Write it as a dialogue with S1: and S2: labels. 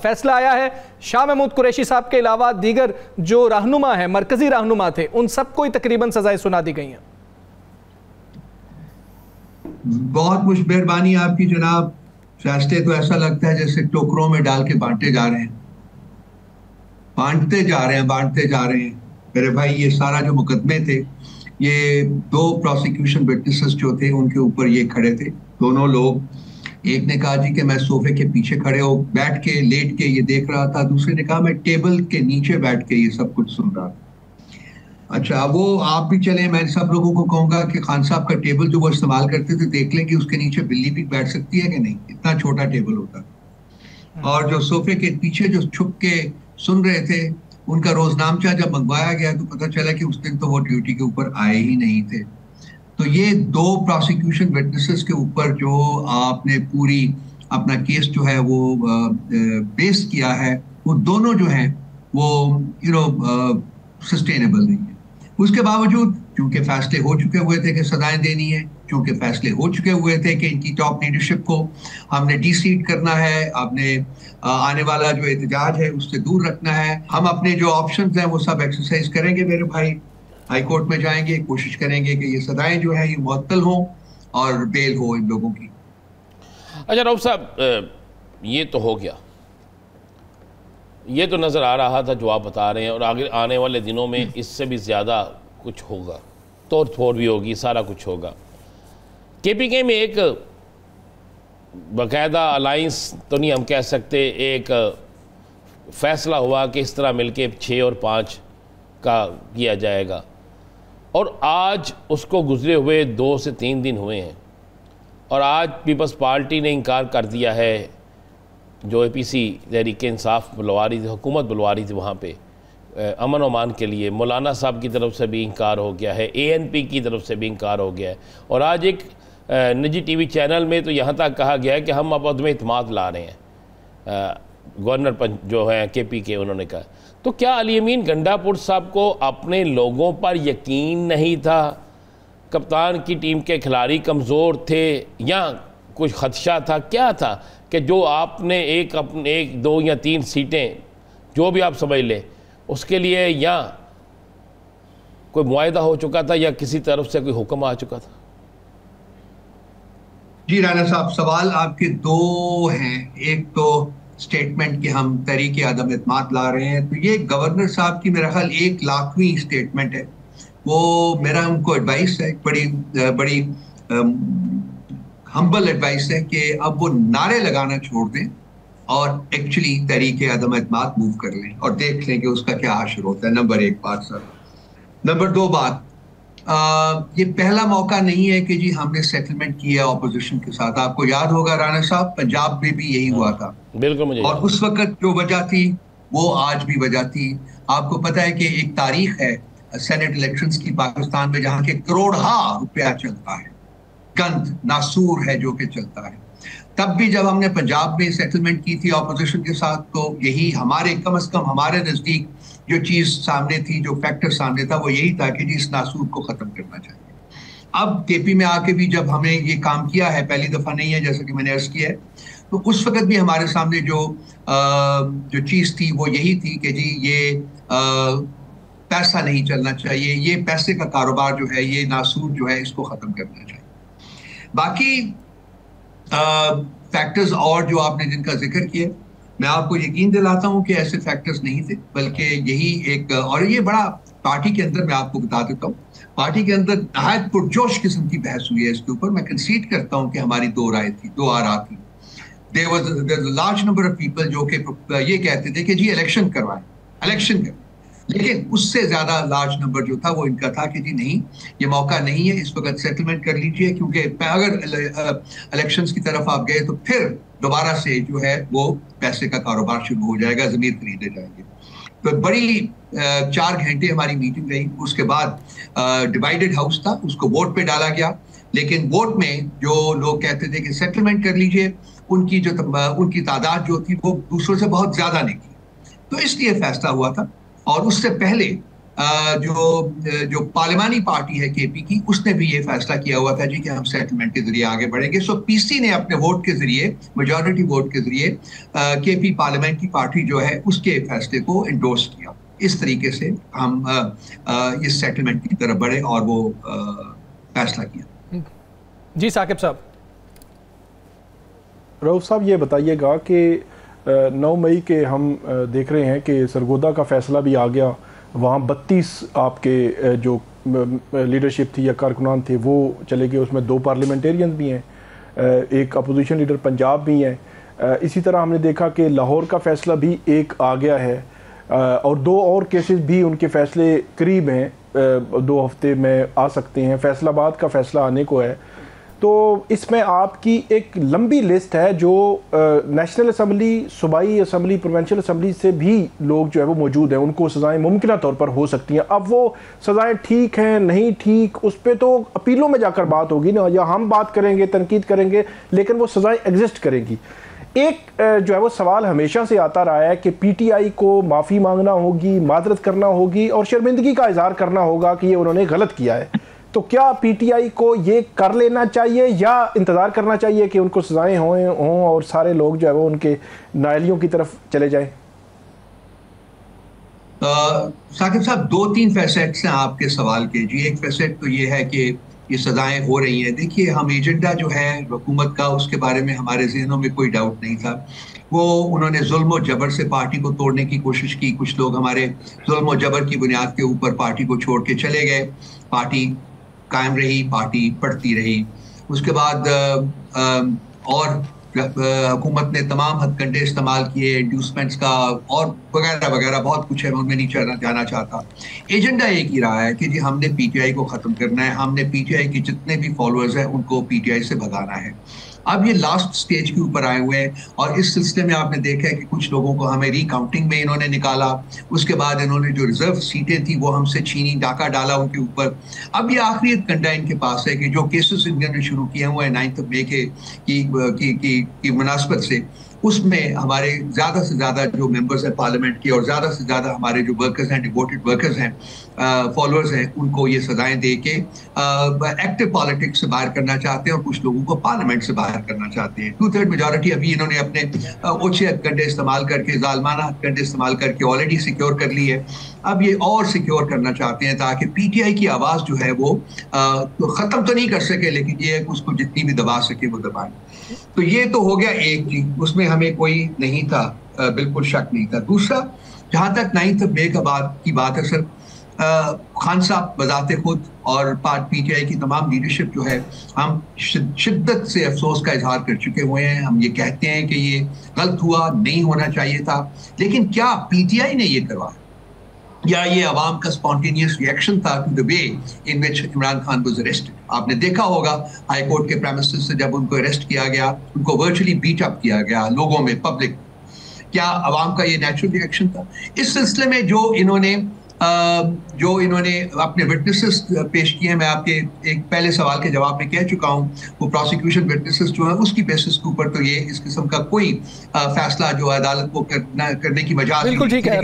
S1: फैसला आया है। शाह महमूद कुरैशी साहब के अलावा दीगर जो रहनुमा है, मरकजी रहनुमा थे, उन सबको ही तकरीबन सजाएं सुना दी गई हैं।
S2: बहुत कुछ मेहरबानी आपकी जनाब। फैसले तो ऐसा लगता है जैसे टोकरों में डाल के बांटते जा रहे हैं, बांटते जा रहे हैं, बांटते जा रहे हैं। मेरे भाई, ये सारा जो मुकदमे थे, ये 2 प्रोसिक्यूशन विटनेसेस जो थे उनके ऊपर ये खड़े थे। दोनों लोग, एक ने कहा जी कि मैं सोफे के पीछे खड़े हो बैठ के लेट के ये देख रहा था, दूसरे ने कहा मैं टेबल के नीचे बैठ के ये सब कुछ सुन रहा था। अच्छा, वो आप भी चले, मैं सब लोगों को कहूंगा कि खान साहब का टेबल जो वो इस्तेमाल करते थे, देख लें कि उसके नीचे बिल्ली भी बैठ सकती है कि नहीं, इतना छोटा टेबल होता। और जो सोफे के पीछे जो छुप के सुन रहे थे, उनका रोजनामचा जब मंगवाया गया तो पता चला कि उस दिन तो वो ड्यूटी के ऊपर आए ही नहीं थे। तो ये 2 प्रोसिक्यूशन विटनेसेस के ऊपर जो आपने पूरी अपना केस जो है वो बेस किया है, वो दोनों जो है वो सस्टेनेबल नहीं है। उसके बावजूद क्योंकि फैसले हो चुके हुए थे कि सजाएं देनी है, क्योंकि फैसले हो चुके हुए थे कि इनकी टॉप लीडरशिप को हमने डीसीट करना है, आपने आने वाला जो एहतजाज है उससे दूर रखना है, हम अपने जो ऑप्शंस हैं वो सब एक्सरसाइज करेंगे मेरे भाई। हाई कोर्ट में जाएंगे, कोशिश करेंगे कि ये सजाएं जो है ये मुअत्तल हों और बेल हो इन लोगों की।
S3: अच्छा रऊफ साहब, ये तो हो गया, ये तो नज़र आ रहा था जो आप बता रहे हैं, और आगे आने वाले दिनों में इससे भी ज़्यादा कुछ होगा, तोड़ फोड़ भी होगी, सारा कुछ होगा। केपीके में एक बाकायदा अलाइंस तो नहीं हम कह सकते, एक फ़ैसला हुआ कि इस तरह मिलके 6 और 5 का किया जाएगा, और आज उसको गुजरे हुए 2 से 3 दिन हुए हैं, और आज पीपल्स पार्टी ने इनकार कर दिया है। जो APC तहरीक इंसाफ बुलवा रही थी, हुकूमत बुलवा रही थी वहाँ पे अमन अमान के लिए, मौलाना साहब की तरफ से भी इनकार हो गया है, ANP की तरफ से भी इनकार हो गया है, और आज एक निजी TV चैनल में तो यहाँ तक कहा गया है कि हम अब अदम इत्माद ला रहे हैं। गवर्नर जो हैं KP के, उन्होंने कहा। तो क्या अली अमीन गंडापुर साहब को अपने लोगों पर यकीन नहीं था, कप्तान की टीम के खिलाड़ी कमज़ोर थे, या कुछ खदशा था, क्या था कि जो आपने अपने 1, 2 या 3 सीटें जो भी आप समझ लें उसके लिए, या कोई मुआहदा हो चुका था या किसी तरफ से कोई हुक्म आ चुका था?
S2: जी राना साहब, सवाल आपके 2 हैं। एक तो स्टेटमेंट कि हम तहरीक आदम इत्माद ला रहे हैं, तो ये गवर्नर साहब की मेरा ख्याल 1 लाखवीं स्टेटमेंट है। वो मेरा उनको एडवाइस है, बड़ी हम्बल एडवाइस है कि अब वो नारे लगाना छोड़ दें और एक्चुअली तहरीक आदम इत्माद मूव कर लें और देख लें कि उसका क्या असर होता है। नंबर 1 बात सर। नंबर 2 बात, ये पहला मौका नहीं है कि जी हमने सेटलमेंट किया ऑपोजिशन के साथ। आपको याद होगा राणा साहब, पंजाब में भी यही हुआ था।
S3: बिल्कुल मुझे। और
S2: उस वक्त जो वजह थी वो आज भी वजह थी। आपको पता है कि एक तारीख है सेनेट इलेक्शंस की पाकिस्तान में, जहां के करोड़ा रुपया चलता है, गंद नासूर है जो कि चलता है। तब भी जब हमने पंजाब में सेटलमेंट की थी ऑपोजिशन के साथ, तो यही हमारे, कम से कम हमारे नजदीक जो चीज सामने थी, जो फैक्टर सामने था, वो यही था कि जी इस नासूर को खत्म करना चाहिए। अब केपी में आके भी जब हमने ये काम किया है, पहली दफा नहीं है जैसा कि मैंने अर्ज किया है, तो उस वक्त भी हमारे सामने जो चीज थी वो यही थी कि जी ये पैसा नहीं चलना चाहिए, ये पैसे का कारोबार जो है, ये नासूर जो है, इसको खत्म करना चाहिए। बाकी फैक्टर्स और जो आपने जिनका जिक्र किया, मैं आपको यकीन दिलाता हूं कि ऐसे फैक्टर्स नहीं थे, बल्कि यही एक, और ये बड़ा पार्टी के अंदर मैं आपको बता देता हूँ, पार्टी के अंदर नहायत पुरजोश किस्म की बहस हुई है इसके ऊपर। मैं कंसीड करता हूँ कि हमारी 2 राय थी, 2 आरा थी। There was a large number of people जो कि ये कहते थे कि जी इलेक्शन करवाएं, इलेक्शन करें, लेकिन उससे ज्यादा लार्ज नंबर जो था वो इनका था कि जी नहीं, ये मौका नहीं है, इस वक्त सेटलमेंट कर लीजिए, क्योंकि अगर इलेक्शंस की तरफ आप गए तो फिर दोबारा से जो है वो पैसे का कारोबार शुरू हो जाएगा, जमीन खरीदे जाएंगे। तो बड़ी 4 घंटे हमारी मीटिंग रही। उसके बाद डिवाइडेड हाउस था, उसको वोट पे डाला गया, लेकिन वोट में जो लोग कहते थे कि सेटलमेंट कर लीजिए, उनकी तादाद जो थी वो दूसरों से बहुत ज्यादा नहीं थी, तो इसलिए फैसला हुआ था। और उससे पहले जो पार्लिमानी पार्टी है केपी की, उसने भी ये फैसला किया हुआ था जी कि हम सेटलमेंट के जरिए आगे बढ़ेंगे। सो पीसी ने अपने वोट के जरिए, मेजॉरिटी वोट के जरिए केपी पार्लियामेंट्री पार्टी जो है उसके फैसले को इंडोर्स किया। इस तरीके से हम इस सेटलमेंट की तरफ बढ़े और वो फैसला किया।
S1: जी साकिब साहब।
S4: रऊफ साहब ये बताइएगा कि 9 मई के हम देख रहे हैं कि सरगोदा का फैसला भी आ गया, वहाँ 32 आपके जो लीडरशिप थी या कारकुनान थे वो चले गए, उसमें 2 पार्लियामेंटेरियन भी हैं, एक अपोजिशन लीडर पंजाब भी हैं। इसी तरह हमने देखा कि लाहौर का फ़ैसला भी एक आ गया है और 2 और केसेस भी उनके फ़ैसले करीब हैं, 2 हफ्ते में आ सकते हैं। फैसलाबाद का फ़ैसला आने को है। तो इसमें आपकी एक लंबी लिस्ट है जो नेशनल असम्बली, सूबाई असम्बली, प्रोविंशियल असम्बली से भी लोग जो है वो मौजूद हैं, उनको सज़ाएं मुमकिन तौर पर हो सकती हैं। अब वो सज़ाएं ठीक हैं नहीं ठीक, उस पर तो अपीलों में जाकर बात होगी ना, या हम बात करेंगे, तनकीद करेंगे, लेकिन वो सज़ाएं एग्जिस्ट करेंगी। एक जो है वो सवाल हमेशा से आता रहा है कि पीटीआई को माफ़ी मांगना होगी, मादरत करना होगी और शर्मिंदगी का इजहार करना होगा कि ये उन्होंने गलत किया है। तो क्या पीटीआई को ये कर लेना चाहिए या इंतज़ार करना चाहिए कि उनको सज़ाएं हों और सारे लोग जो है वो उनके नायलियों की तरफ चले जाएं?
S2: साकिब साहब, 2-3 फैसेट्स हैं आपके सवाल के जी। एक फैसेट तो ये है कि ये सजाएं हो रही हैं। देखिए, हम एजेंडा जो है हुकूमत का, उसके बारे में हमारे जहनों में कोई डाउट नहीं था। वो उन्होंने जुल्म और जबर से पार्टी को तोड़ने की कोशिश की। कुछ लोग हमारे जुल्म और जबर की बुनियाद के ऊपर पार्टी को छोड़ के चले गए। पार्टी कायम रही, पार्टी बढ़ती रही। उसके बाद और हुकूमत ने तमाम हथकंडे इस्तेमाल किए, इंड्यूसमेंट्स का और वगैरह वगैरह, बहुत कुछ है, उनमें नहीं जाना चाहता। एजेंडा एक ही रहा है कि जी हमने पीटीआई को ख़त्म करना है, हमने पीटीआई के जितने भी फॉलोअर्स हैं उनको पीटीआई से भगाना है। अब ये लास्ट स्टेज के ऊपर आए हुए हैं और इस सिलसिले में आपने देखा है कि कुछ लोगों को हमें रिकाउंटिंग में इन्होंने निकाला। उसके बाद इन्होंने जो रिजर्व सीटें थी वो हमसे छीनी, डाका डाला उनके ऊपर। अब ये आखिरी कंडा इनके पास है कि जो केसेस इन्होंने शुरू किए हुए हैं 9 मई की मुनासबत से, उसमें हमारे ज़्यादा से ज़्यादा जो मेंबर्स हैं पार्लियामेंट के और ज़्यादा से ज़्यादा हमारे जो वर्कर्स हैं, डिवोटेड वर्कर्स हैं, फॉलोअर्स हैं, उनको ये सजाएं दे के एक्टिव पॉलिटिक्स से बाहर करना चाहते हैं और कुछ लोगों को पार्लियामेंट से बाहर करना चाहते हैं। 2/3 मेजॉरिटी अभी इन्होंने अपने ओछे हथकंडे इस्तेमाल करके, जालमाना हथकंडे इस्तेमाल करके ऑलरेडी सिक्योर कर ली है। अब ये और सिक्योर करना चाहते हैं ताकि पीटीआई की आवाज़ जो है वो तो ख़त्म तो नहीं कर सके, लेकिन ये उसको जितनी भी दबा सके वो दबाएं। तो ये तो हो गया एक चीज, उसमें हमें कोई नहीं था, बिल्कुल शक नहीं था। दूसरा, जहां तक 9 मई की बात है सर, खान साहब बजाते खुद और पीटीआई की तमाम लीडरशिप जो है, हम शिद्दत से अफसोस का इजहार कर चुके हुए हैं। हम ये कहते हैं कि ये गलत हुआ, नहीं होना चाहिए था, लेकिन क्या पीटीआई ने ये करवाया या ये अवाम का स्पॉन्टेनियस रिएक्शन था to the way in which Imran Khan was arrested? आपने देखा होगा हाई कोर्ट के प्रेमिसेस से जब उनको अरेस्ट किया गया, उनको वर्चुअली बीट अप किया गया लोगों में, पब्लिक। क्या अवाम का ये नेचुरल रिएक्शन था? इस सिलसिले में जो इन्होंने अपने विटनेसेस पेश किए हैं, मैं आपके एक पहले सवाल के जवाब में कह चुका हूं, वो प्रोसिक्यूशन विटनेसेस जो है उसकी बेसिस के ऊपर तो ये इस किस्म का कोई फैसला जो अदालत को करने की मजाल
S1: बिल्कुल ठीक है।